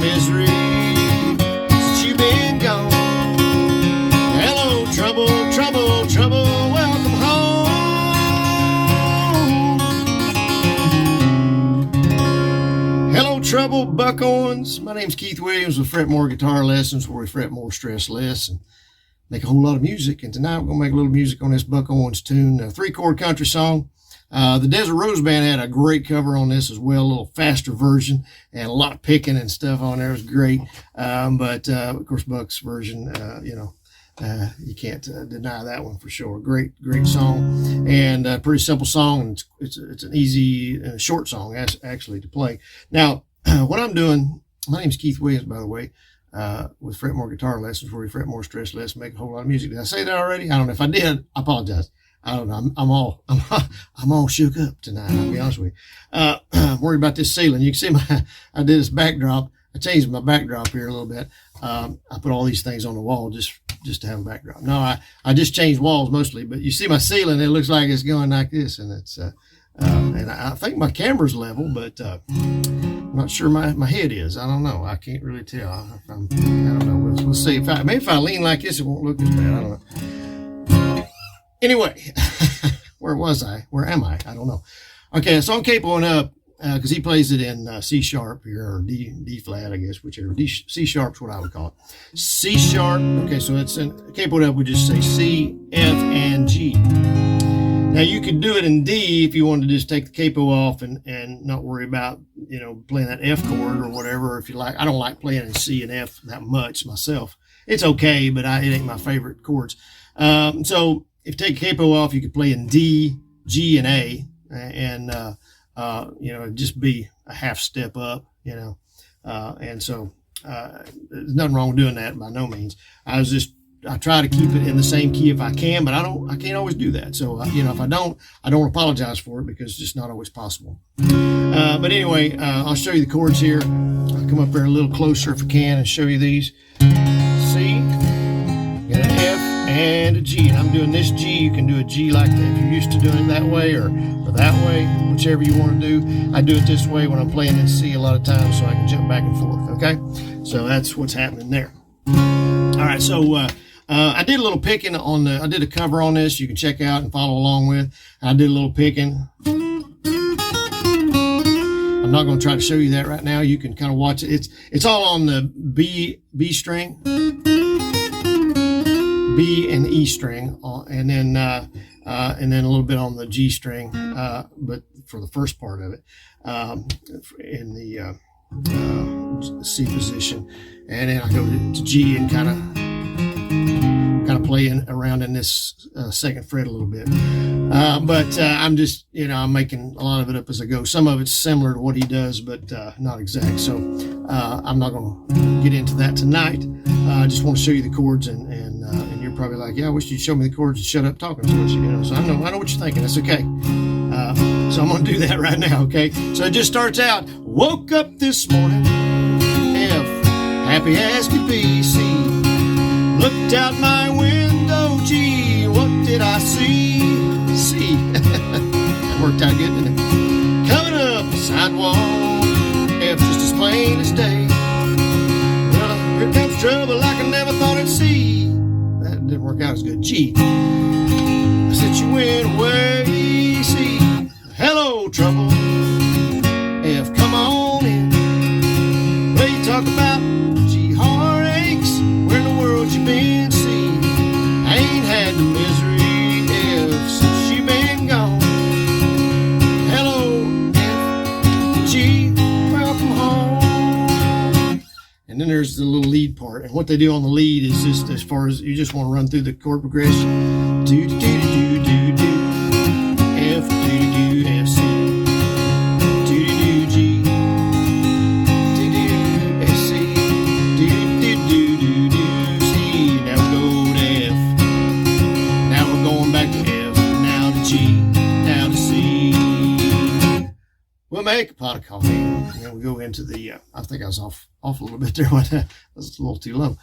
misery since you've been gone. Hello, trouble, trouble, trouble, welcome home. Hello, trouble, Buck Owens. My name's Keith Williams with Fret More Guitar Lessons, where we fret more, stress less, and make a whole lot of music. And tonight we're going to make a little music on this Buck Owens tune, a 3-chord country song. The Desert Rose Band had a great cover on this as well, a little faster version, and a lot of picking and stuff on there. It was great. But of course, Buck's version, you can't deny that one for sure. Great song, and a pretty simple song. And it's an easy and short song actually to play. Now, what I'm doing, my name's Keith Williams, by the way, with Fret More Guitar Lessons, where we fret more, stress less, make a whole lot of music. Did I say that already? I don't know. If I did, I apologize. I don't know. I'm all shook up tonight. I'll be honest with you. I'm worried about this ceiling. You can see I did this backdrop. I changed my backdrop here a little bit. I put all these things on the wall just to have a backdrop. No, I just changed walls mostly, but you see my ceiling, it looks like it's going like this, and it's, and I think my camera's level, but, I'm not sure my head is. I don't know. I can't really tell. I don't know. We'll see. Maybe if I lean like this, it won't look as bad. I don't know. Anyway, where was I? Where am I? I don't know. Okay, so I'm capoing up because he plays it in C sharp here, or D flat, I guess, whichever. C sharp's what I would call it. C sharp. Okay, so it's in capoed up. We just say C, F, and G. Now you could do it in D if you wanted to just take the capo off and not worry about, playing that F chord or whatever. If you like, I don't like playing in C and F that much myself. It's okay, but it ain't my favorite chords. So if you take capo off, you could play in D, G, and A, and it'd just be a half step up, and so there's nothing wrong with doing that by no means. I try to keep it in the same key if I can, but I can't always do that. So, if I don't apologize for it, because it's just not always possible. But anyway, I'll show you the chords here. I'll come up there a little closer if I can and show you these. C, got an F and a G. And I'm doing this G. You can do a G like that if you're used to doing it that way or that way, whichever you want to do. I do it this way when I'm playing in C a lot of times so I can jump back and forth, okay? So that's what's happening there. All right, so I did a little picking I did a cover on this you can check out and follow along with. I did a little picking. I'm not going to try to show you that right now. You can kind of watch it. It's all on the B string, B and E string, and then a little bit on the G string, but for the first part of it, in the C position, and then I go to G and kind of playing around in this second fret a little bit. But I'm just, I'm making a lot of it up as I go. Some of it's similar to what he does, but not exact. So I'm not going to get into that tonight. I just want to show you the chords, and you're probably like, yeah, I wish you'd show me the chords and shut up talking so much. So I know what you're thinking. That's okay. So I'm going to do that right now, okay? So it just starts out, woke up this morning, F, happy as could be, C, looked out my window, G, what did I see? C. That worked out good, didn't it? Coming up the sidewalk, F just as plain as day. Well, here comes trouble like I never thought I'd see. That didn't work out as good. G. I said you went away, C. Hello, trouble. F, come on in. Well, you talk about G heartaches. Where in the world you been, C? I ain't had the misery, F, since you been gone. Hello, F, G, welcome home. And then there's the little lead part. And what they do on the lead is just as far as you just want to run through the chord progression. Do, do, do, do, do, do. F, do, do, F, C. Do, do, do, G. Do, do, F, C. Do, do, do, do, do, C. Now we go to F. Now we're going back to F. Now to G. Now to C. We'll make a pot of coffee. And then we go into the, I think I was off a little bit there. That was a little too low.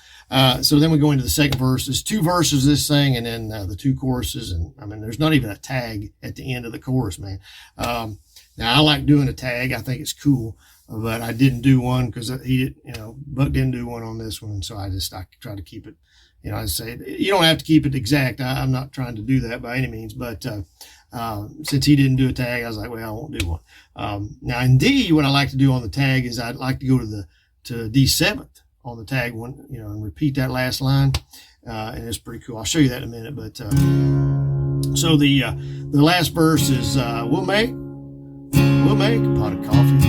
So then we go into the second verse. There's 2 verses of this thing, and then the 2 choruses. And I mean, there's not even a tag at the end of the chorus, man. Now I like doing a tag. I think it's cool. but I didn't do one because Buck didn't do one on this one. So I try to keep it, I say you don't have to keep it exact. I'm not trying to do that by any means, but since he didn't do a tag, I was like, well, I won't do one. Now in D, what I like to do on the tag is I'd like to go to D7th on the tag one, and repeat that last line. And it's pretty cool. I'll show you that in a minute. But so the last verse is we'll make a pot of coffee.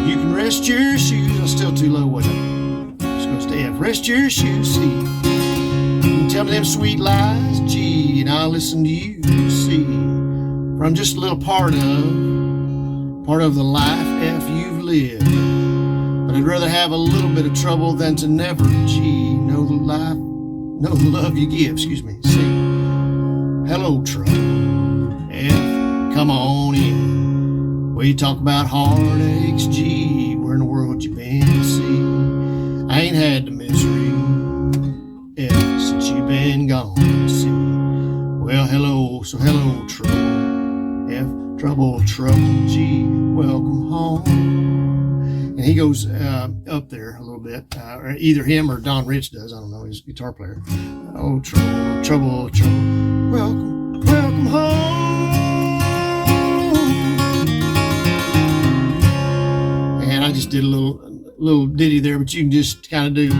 You can rest your shoes. I'm still too low. What? Just goes to F. Rest your shoes. C. You tell me them sweet lies. G. And I'll listen to you. C. From just a little part of the life F you've lived. But I'd rather have a little bit of trouble than to never. G. Know the love you give. Excuse me. C. Hello, trouble. F. Come on in. Well, you talk about heartaches. G. Where in the world you been? C. I ain't had the misery. F. Since you been gone. C. Well, hello. So hello, trouble. F. Trouble. G. Welcome home. And he goes up there a little bit, or either him or Don Rich does. I don't know, his guitar player. Oh, trouble, welcome home. And I just did a little ditty there, but you can just kind of do.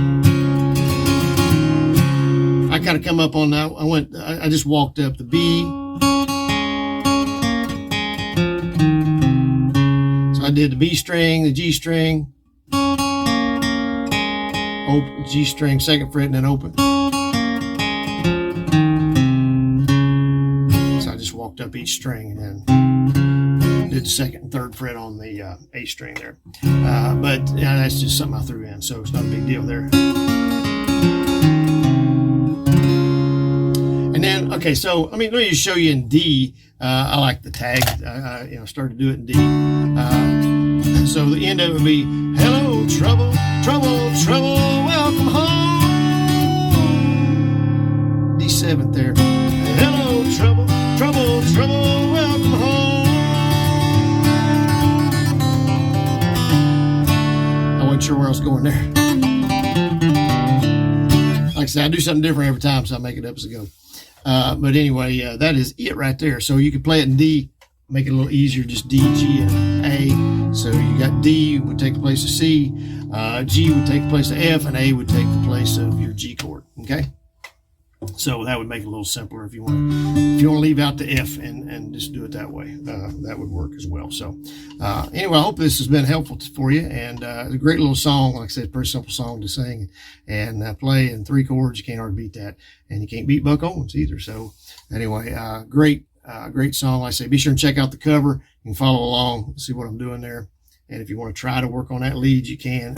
I kind of come up on that. I just walked up the B. I did the B string, the G string, open, G string, second fret, and then open. So I just walked up each string and then did the second and third fret on the A string there. But that's just something I threw in, so it's not a big deal there. And then, okay, so let me just show you in D. I like the tag. I started to do it in D. So the end of it would be, hello, trouble, welcome home. D7th there. Hello, trouble, welcome home. I wasn't sure where I was going there. Like I said, I do something different every time, so I make it up as I go. But anyway, that is it right there. So you can play it in D, make it a little easier, just D, G, and A. So you got D would take the place of C, G would take the place of F, and A would take the place of your G chord. Okay, so that would make it a little simpler if you want to leave out the F and just do it that way. That would work as well. So anyway, I hope this has been helpful for you, and it's a great little song. Like I said, pretty simple song to sing and play in 3 chords. You can't hardly beat that, and you can't beat Buck Owens either. So anyway, great song. Like I say, be sure and check out the cover. You can follow along, see what I'm doing there. And if you want to try to work on that lead, you can.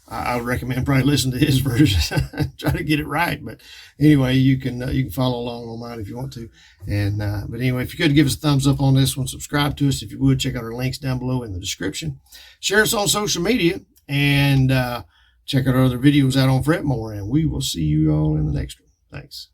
I would recommend probably listen to his version, try to get it right. But anyway, you can follow along on mine if you want to. And but anyway, if you could give us a thumbs up on this one, subscribe to us if you would. Check out our links down below in the description. Share us on social media, and check out our other videos out on Fretmore. And we will see you all in the next one. Thanks.